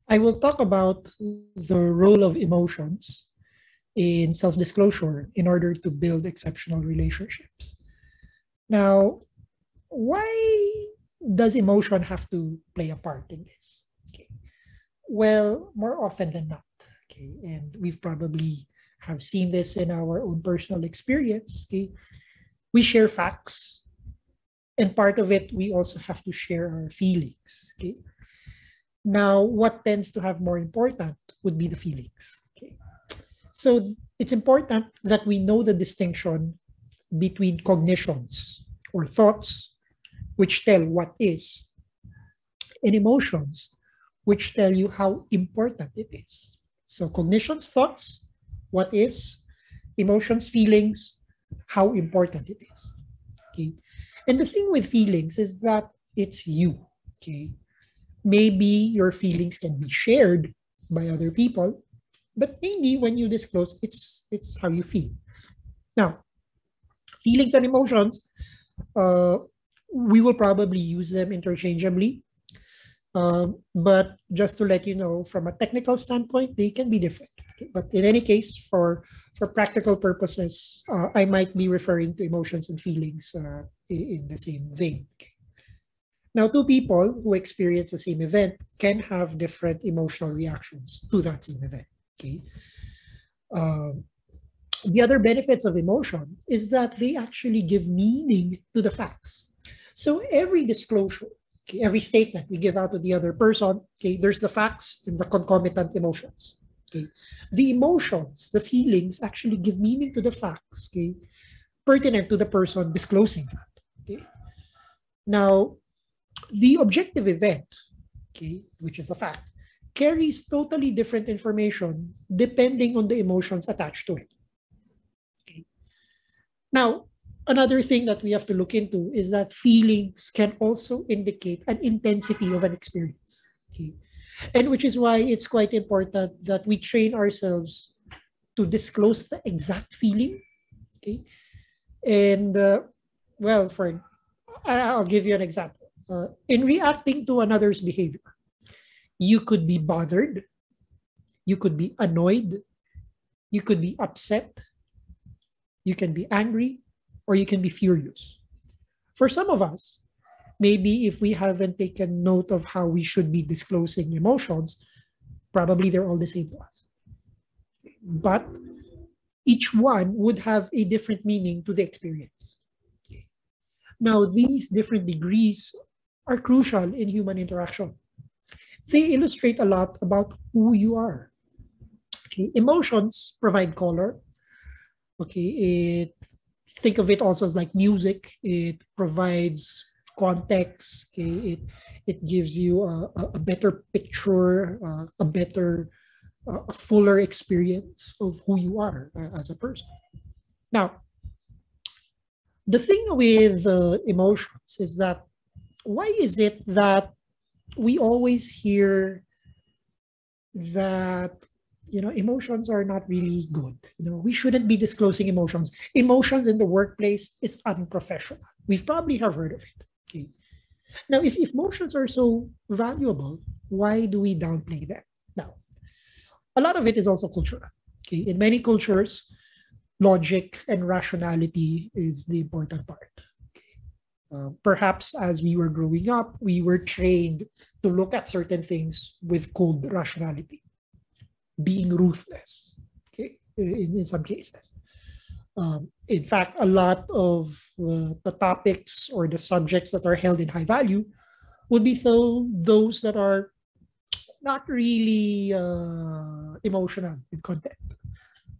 I will talk about the role of emotions in self-disclosure in order to build exceptional relationships. Now, why does emotion have to play a part in this? Okay. Well, more often than not, okay, and we've probably have seen this in our own personal experience. Okay, we share facts, and part of it we also have to share our feelings. Okay, now what tends to have more important would be the feelings. Okay, so it's important that we know the distinction between cognitions or thoughts, which tell what is, and emotions, which tell you how important it is. So, cognitions, thoughts, what is, emotions, feelings, how important it is. Okay. And the thing with feelings is that it's you. Okay. Maybe your feelings can be shared by other people, but mainly when you disclose, it's how you feel. Now, feelings and emotions, uh, we will probably use them interchangeably. But just to let you know, from a technical standpoint, they can be different. Okay. But in any case, for practical purposes, I might be referring to emotions and feelings in the same vein. Okay. Now, two people who experience the same event can have different emotional reactions to that same event. Okay. Um, the other benefits of emotion is that they actually give meaning to the facts. So every disclosure, okay, every statement we give out to the other person, okay, there's the facts and the concomitant emotions. Okay, the emotions, the feelings actually give meaning to the facts, okay, pertinent to the person disclosing that. Okay, now the objective event, okay, which is the fact, carries totally different information depending on the emotions attached to it. Okay. Now, another thing that we have to look into is that feelings can also indicate an intensity of an experience. Okay. And which is why it's quite important that we train ourselves to disclose the exact feeling. Okay. And well, for I'll give you an example. In reacting to another's behavior, you could be bothered, you could be annoyed, you could be upset, you can be angry, or you can be furious. For some of us, maybe if we haven't taken note of how we should be disclosing emotions, probably they're all the same to us. But each one would have a different meaning to the experience. Now, these different degrees are crucial in human interaction. They illustrate a lot about who you are. Okay, emotions provide color. Okay, think of it also as like music. It provides context. Okay, it gives you a better picture, a better, a fuller experience of who you are as a person. Now, the thing with emotions is that why is it that we always hear that emotions are not really good. We shouldn't be disclosing emotions. Emotions in the workplace is unprofessional. We've probably have heard of it. Okay. Now, if emotions are so valuable, why do we downplay them? Now, a lot of it is also cultural. Okay. In many cultures, logic and rationality is the important part. Perhaps as we were growing up, we were trained to look at certain things with cold rationality, being ruthless, okay, in some cases. In fact, a lot of the topics or the subjects that are held in high value would be those that are not really emotional in content.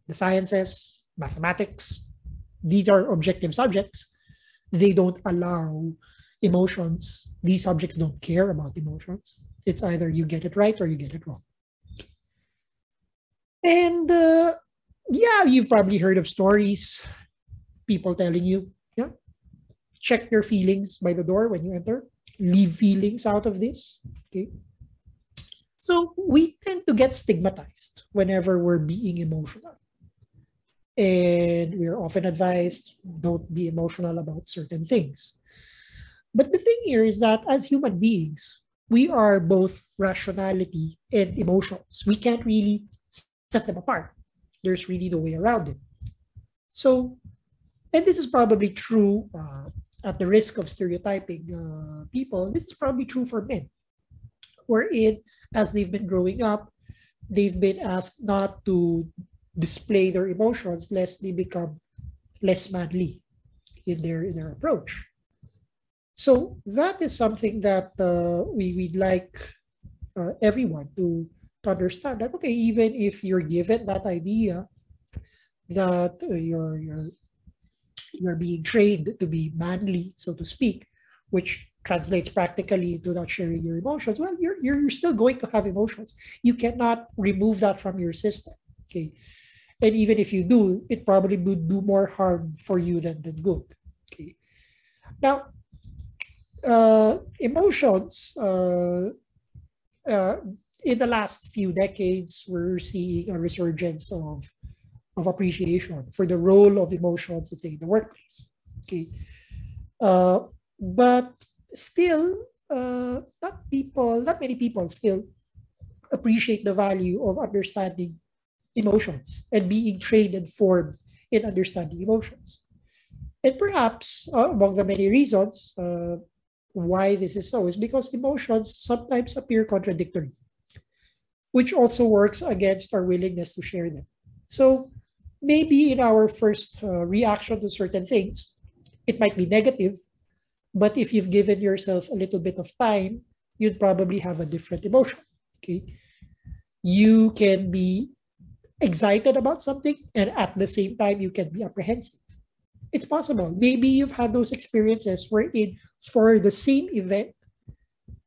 The sciences, mathematics, these are objective subjects. They don't allow emotions. These subjects don't care about emotions. It's either you get it right or you get it wrong. And yeah, you've probably heard of stories, people telling you, yeah, check your feelings by the door when you enter. Leave feelings out of this. Okay. So we tend to get stigmatized whenever we're being emotional. And we're often advised don't be emotional about certain things. But the thing here is that as human beings, we are both rationality and emotions. We can't really set them apart. There's really no way around it. So, and this is probably true at the risk of stereotyping people. This is probably true for men, wherein as they've been growing up, they've been asked not to display their emotions lest they become less manly in their approach. So that is something that we'd like everyone to understand that, okay, even if you're given that idea that you're being trained to be manly, so to speak, which translates practically to not sharing your emotions, well, you're still going to have emotions. You cannot remove that from your system. Okay. And even if you do, it probably would do more harm for you than good. Okay. Now, emotions, uh, in the last few decades, we're seeing a resurgence of appreciation for the role of emotions, let's say, in the workplace. Okay. Uh, but still, not many people still appreciate the value of understanding emotions and being trained and formed in understanding emotions. And perhaps among the many reasons why this is so is because emotions sometimes appear contradictory, which also works against our willingness to share them. So maybe in our first reaction to certain things, it might be negative, but if you've given yourself a little bit of time, you'd probably have a different emotion. Okay. You can be excited about something, and at the same time, you can be apprehensive. It's possible. Maybe you've had those experiences wherein for the same event,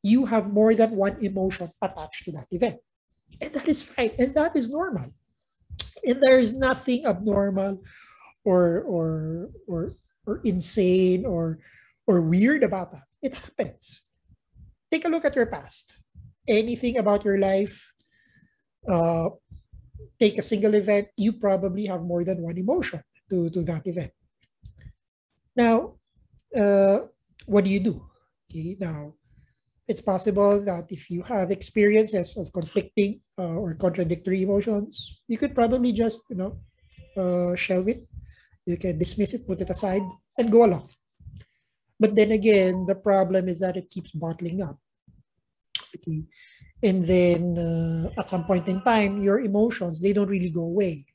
you have more than one emotion attached to that event. And that is fine. And that is normal. And there is nothing abnormal or or or or insane or weird about that. It happens. Take a look at your past. Anything about your life, uh, take a single event, you probably have more than one emotion to that event. Now, uh, what do you do? Okay, now it's possible that if you have experiences of conflicting or contradictory emotions, you could probably just shelve it. You can dismiss it, put it aside, and go along. But then again, the problem is that it keeps bottling up. Okay. And then at some point in time, your emotions, they don't really go away.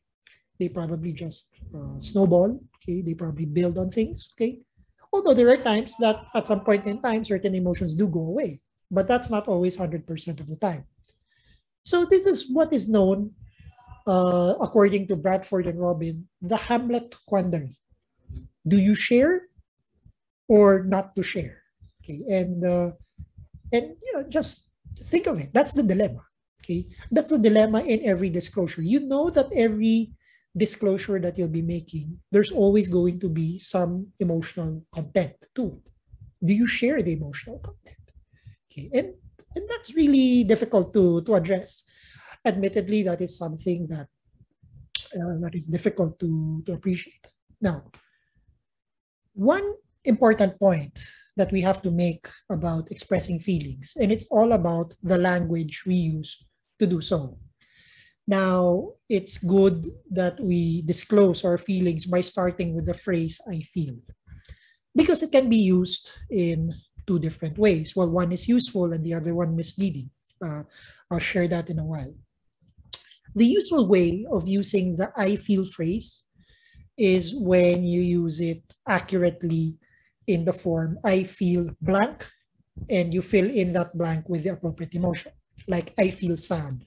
They probably just snowball. Okay. They probably build on things. Okay. Although there are times that at some point in time, certain emotions do go away, but that's not always 100% of the time. So this is what is known, according to Bradford and Robin, the Hamlet quandary. Do you share or not to share? Okay. And just think of it. That's the dilemma. Okay. That's the dilemma in every disclosure. You know that every disclosure that you'll be making, there's always going to be some emotional content too. Do you share the emotional content? Okay. And that's really difficult to address. Admittedly, that is something that is difficult to appreciate. Now, one important point that we have to make about expressing feelings, and it's all about the language we use to do so. Now, it's good that we disclose our feelings by starting with the phrase I feel, because it can be used in two different ways. Well, one is useful and the other one misleading. I'll share that in a while. The usual way of using the I feel phrase is when you use it accurately in the form I feel blank, and you fill in that blank with the appropriate emotion. Like I feel sad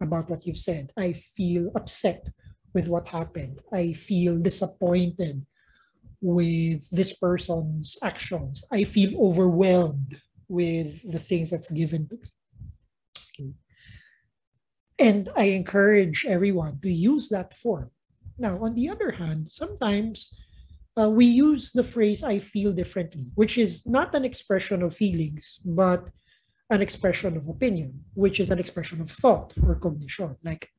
about what you've said. I feel upset with what happened. I feel disappointed with this person's actions. I feel overwhelmed with the things that's given to me. Okay. And I encourage everyone to use that form. Now, on the other hand, sometimes we use the phrase I feel differently, which is not an expression of feelings, but an expression of opinion, which is an expression of thought or cognition. Like,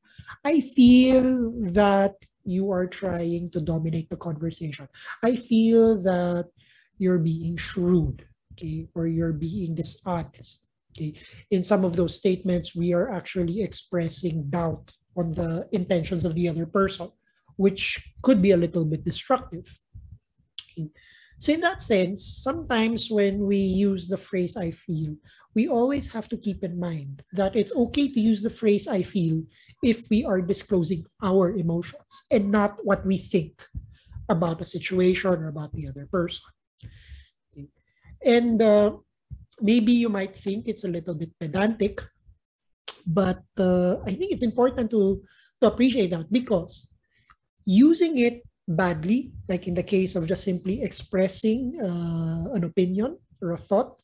I feel that you are trying to dominate the conversation. I feel that you're being shrewd, okay, or you're being dishonest. Okay? In some of those statements, we are actually expressing doubt on the intentions of the other person, which could be a little bit destructive. Okay? So, in that sense, sometimes when we use the phrase I feel, we always have to keep in mind that it's okay to use the phrase I feel if we are disclosing our emotions and not what we think about a situation or about the other person. Okay? And maybe you might think it's a little bit pedantic, but I think it's important to appreciate that, because using it badly, like in the case of just simply expressing an opinion or a thought,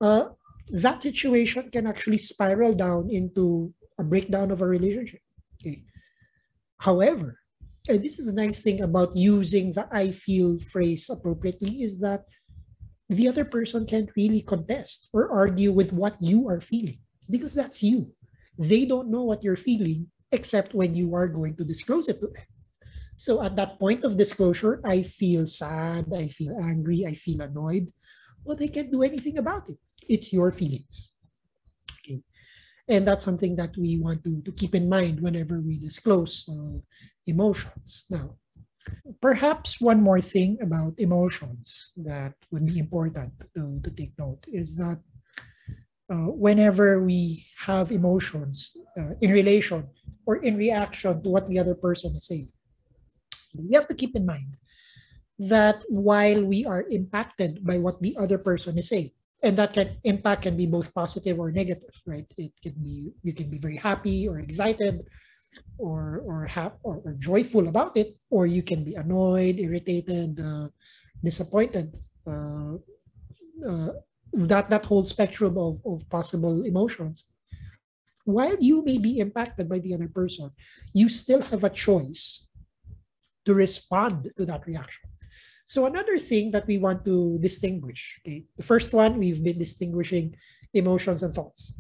uh, that situation can actually spiral down into a breakdown of a relationship. Okay. However, and this is the nice thing about using the I feel phrase appropriately, is that the other person can't really contest or argue with what you are feeling, because that's you. They don't know what you're feeling except when you are going to disclose it to them. So at that point of disclosure, I feel sad, I feel angry, I feel annoyed. Well, they can't do anything about it. It's your feelings. Okay. And that's something that we want to keep in mind whenever we disclose emotions. Now, perhaps one more thing about emotions that would be important to take note is that whenever we have emotions in relation or in reaction to what the other person is saying, we have to keep in mind that while we are impacted by what the other person is saying, and that impact can be both positive or negative, right? It can be, you can be very happy or excited or joyful about it, or you can be annoyed, irritated, disappointed. That whole spectrum of possible emotions. While you may be impacted by the other person, you still have a choice to respond to that reaction. So another thing that we want to distinguish, okay, the first one, we've been distinguishing emotions and thoughts.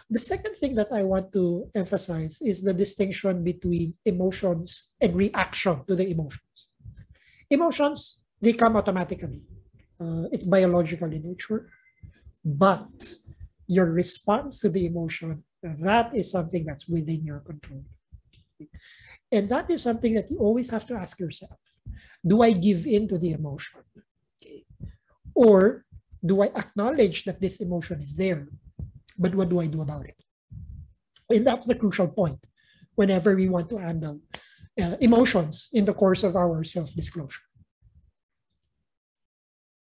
The second thing that I want to emphasize is the distinction between emotions and reaction to the emotions. Emotions, they come automatically. It's biological in nature, but your response to the emotion, that is something that's within your control. And that is something that you always have to ask yourself. Do I give in to the emotion? Okay. Or do I acknowledge that this emotion is there, but what do I do about it? And that's the crucial point whenever we want to handle emotions in the course of our self-disclosure.